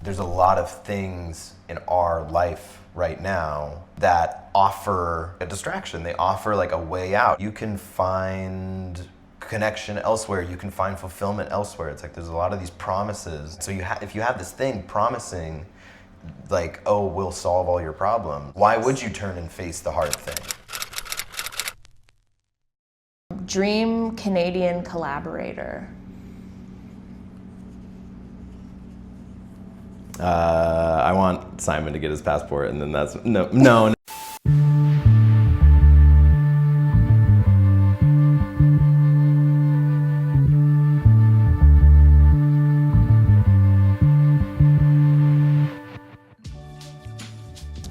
There's a lot of things in our life right now that offer a distraction. They offer like a way out. You can find connection elsewhere. You can find fulfillment elsewhere. It's like there's a lot of these promises. So if you have this thing promising, like, oh, we'll solve all your problems, why would you turn and face the hard thing? Dream Canadian collaborator. I want Simon to get his passport, and then that's no.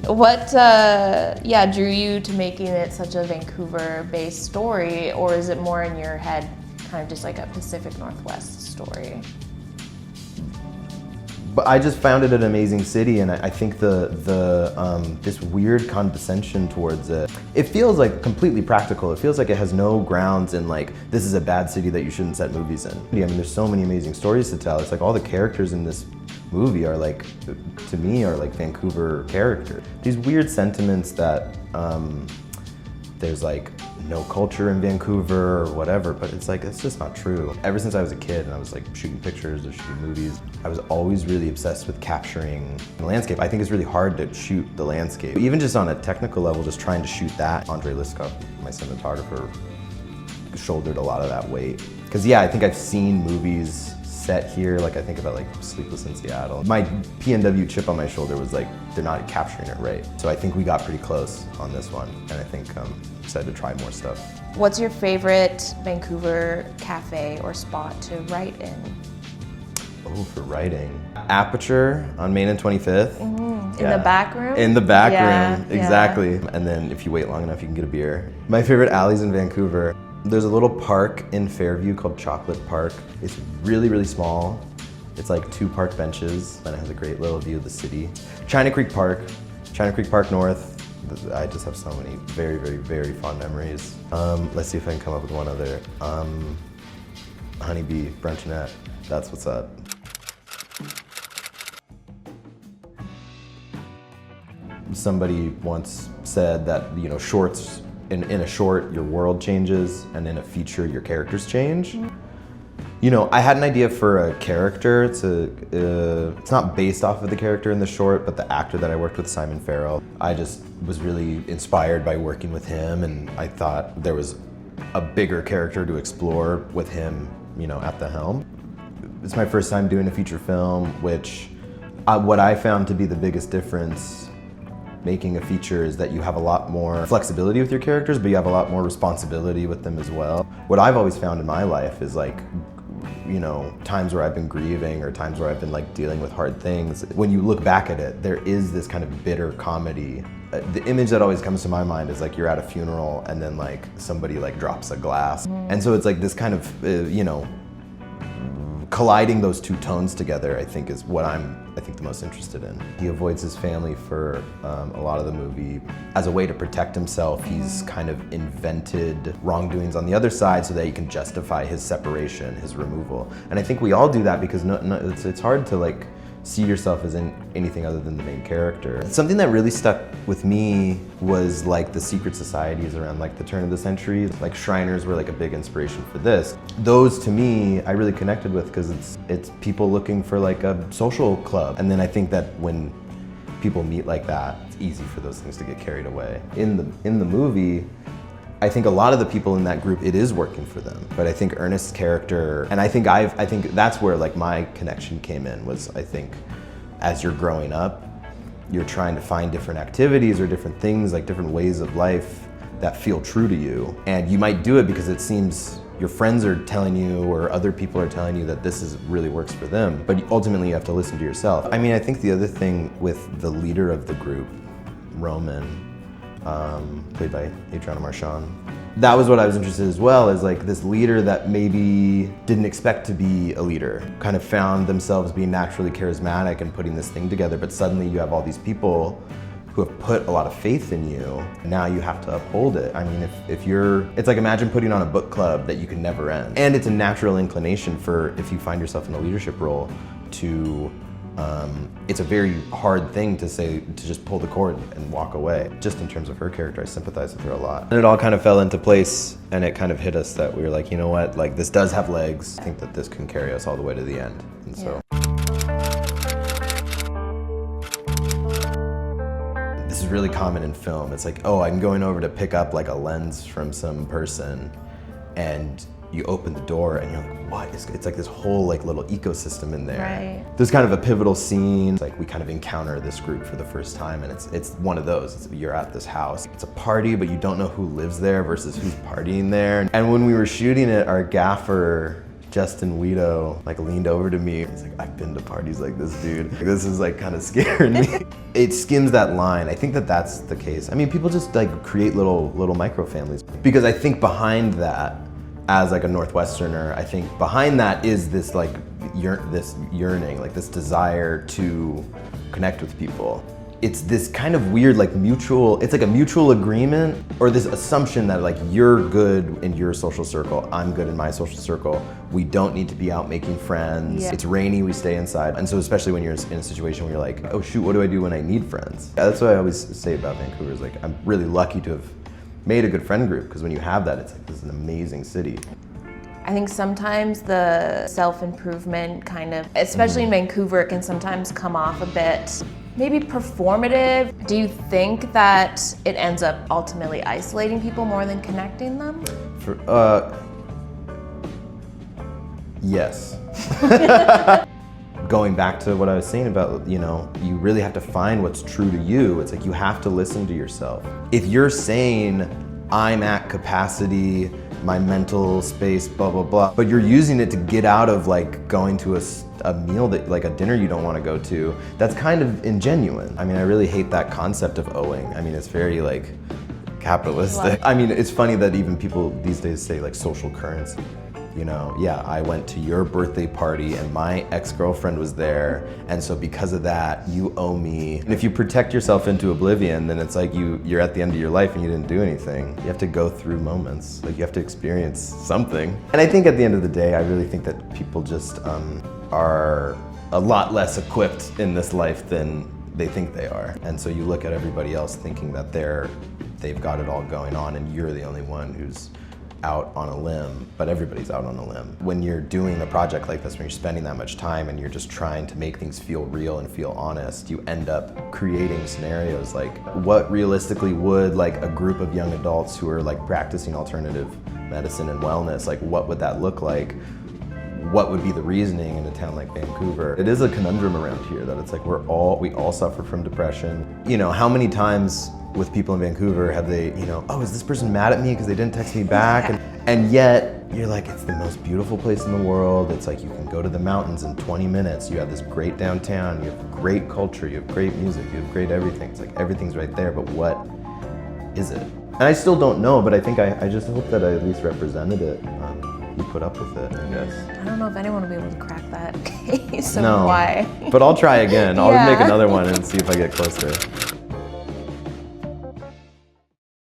What drew you to making it such a Vancouver-based story, or is it more in your head kind of just like a Pacific Northwest story? But I just found it an amazing city, and I think this weird condescension towards it. It feels like completely practical. It feels like it has no grounds in like, this is a bad city that you shouldn't set movies in. I mean, there's so many amazing stories to tell. It's like all the characters in this movie are like, to me, are like Vancouver characters. These weird sentiments that there's like no culture in Vancouver or whatever, but it's like, it's just not true. Ever since I was a kid and I was like shooting pictures or shooting movies, I was always really obsessed with capturing the landscape. I think it's really hard to shoot the landscape. Even just on a technical level, just trying to shoot that. Andre Liskov, my cinematographer, shouldered a lot of that weight. Because yeah, I think I've seen movies set here, like I think about like Sleepless in Seattle. My PNW chip on my shoulder was like, they're not capturing it right. So I think we got pretty close on this one, and I think I'm excited to try more stuff. What's your favorite Vancouver cafe or spot to write in? Oh, for writing. Aperture on Main and 25th. In the back room? In the back Yeah, room, exactly. And then if you wait long enough, you can get a beer. My favorite alleys in Vancouver. There's a little park in Fairview called Chocolate Park. It's really, really small. It's like 2 park benches, and it has a great little view of the city. China Creek Park North. I just have so many very, very, very fond memories. Let's see if I can come up with one other. Honeybee, Bruncheonette, that's what's up. Somebody once said that, you know, shorts, in a short, your world changes, and in a feature, your characters change. You know, I had an idea for a character. It's not based off of the character in the short, but the actor that I worked with, Simon Farrell. I just was really inspired by working with him, and I thought there was a bigger character to explore with him, you know, at the helm. It's my first time doing a feature film, which what I found to be the biggest difference making a feature is that you have a lot more flexibility with your characters, but you have a lot more responsibility with them as well. What I've always found in my life is like, you know, times where I've been grieving or times where I've been like dealing with hard things. When you look back at it, there is this kind of bitter comedy. The image that always comes to my mind is like you're at a funeral and then like somebody like drops a glass. And so it's like this kind of, you know, colliding those two tones together, I think, is what I'm the most interested in. He avoids his family for a lot of the movie. As a way to protect himself, he's kind of invented wrongdoings on the other side so that he can justify his separation, his removal. And I think we all do that because it's hard to like see yourself as in anything other than the main character. Something that really stuck with me was like the secret societies around like the turn of the century. Like Shriners were like a big inspiration for this. Those to me, I really connected with because it's people looking for like a social club. And then I think that when people meet like that, it's easy for those things to get carried away. In the movie, I think a lot of the people in that group, it is working for them. But I think Ernest's character, and I think that's where like my connection came in, was I think as you're growing up, you're trying to find different activities or different things, like different ways of life that feel true to you. And you might do it because it seems your friends are telling you or other people are telling you that this really works for them. But ultimately you have to listen to yourself. I mean, I think the other thing with the leader of the group, Roman, played by Adriana Marchand. That was what I was interested in as well, is like this leader that maybe didn't expect to be a leader, kind of found themselves being naturally charismatic and putting this thing together, but suddenly you have all these people who have put a lot of faith in you. Now you have to uphold it. I mean, it's like imagine putting on a book club that you can never end. And it's a natural inclination for, if you find yourself in a leadership role, to It's a very hard thing to say, to just pull the cord and walk away. Just in terms of her character, I sympathize with her a lot. And it all kind of fell into place, and it kind of hit us that we were like, you know what, like this does have legs. I think that this can carry us all the way to the end. And so. This is really common in film. It's like, oh, I'm going over to pick up like a lens from some person, and you open the door and you're like, what? It's like this whole like little ecosystem in there. Right. There's kind of a pivotal scene. Like we kind of encounter this group for the first time, and it's one of those. You're at this house. It's a party, but you don't know who lives there versus who's partying there. And when we were shooting it, our gaffer, Justin Weedo, like leaned over to me. He's like, I've been to parties like this, dude. This is like kind of scaring me. It skims that line. I think that that's the case. I mean, people just like create little micro families, because I think behind that, as like a Northwesterner, I think behind that is this like this yearning, like this desire to connect with people. It's this kind of weird like it's like a mutual agreement, or this assumption that like you're good in your social circle, I'm good in my social circle. We don't need to be out making friends. Yeah. It's rainy, we stay inside. And so especially when you're in a situation where you're like, oh shoot, what do I do when I need friends? That's what I always say about Vancouver, is like I'm really lucky to have made a good friend group, because when you have that, it's like this is an amazing city. I think sometimes the self-improvement kind of, especially in Vancouver, it can sometimes come off a bit maybe performative. Do you think that it ends up ultimately isolating people more than connecting them? Yes. Going back to what I was saying about, you know, you really have to find what's true to you. It's like you have to listen to yourself. If you're saying, I'm at capacity, my mental space, blah, blah, blah, but you're using it to get out of like going to a meal that, like a dinner you don't want to go to, that's kind of ingenuine. I mean, I really hate that concept of owing. I mean, it's very like capitalistic. I mean, it's funny that even people these days say like social currency. You know, yeah, I went to your birthday party and my ex-girlfriend was there, and so because of that, you owe me. And if you protect yourself into oblivion, then it's like you're at the end of your life and you didn't do anything. You have to go through moments, like you have to experience something. And I think at the end of the day, I really think that people just are a lot less equipped in this life than they think they are. And so you look at everybody else thinking that they've got it all going on, and you're the only one who's out on a limb, but everybody's out on a limb. When you're doing a project like this, when you're spending that much time and you're just trying to make things feel real and feel honest, you end up creating scenarios like, what realistically would like a group of young adults who are like practicing alternative medicine and wellness, like what would that look like? What would be the reasoning in a town like Vancouver? It is a conundrum around here that it's like we all suffer from depression. You know, how many times with people in Vancouver have they, you know, oh, is this person mad at me because they didn't text me back? And yet you're like, it's the most beautiful place in the world. It's like you can go to the mountains in 20 minutes. You have this great downtown, you have great culture, you have great music, you have great everything. It's like everything's right there, but what is it? And I still don't know, but I think I just hope that I at least represented it. You put up with it, I guess. I don't know if anyone will be able to crack that case of no, why. But I'll try again. I'll make another one and see if I get closer.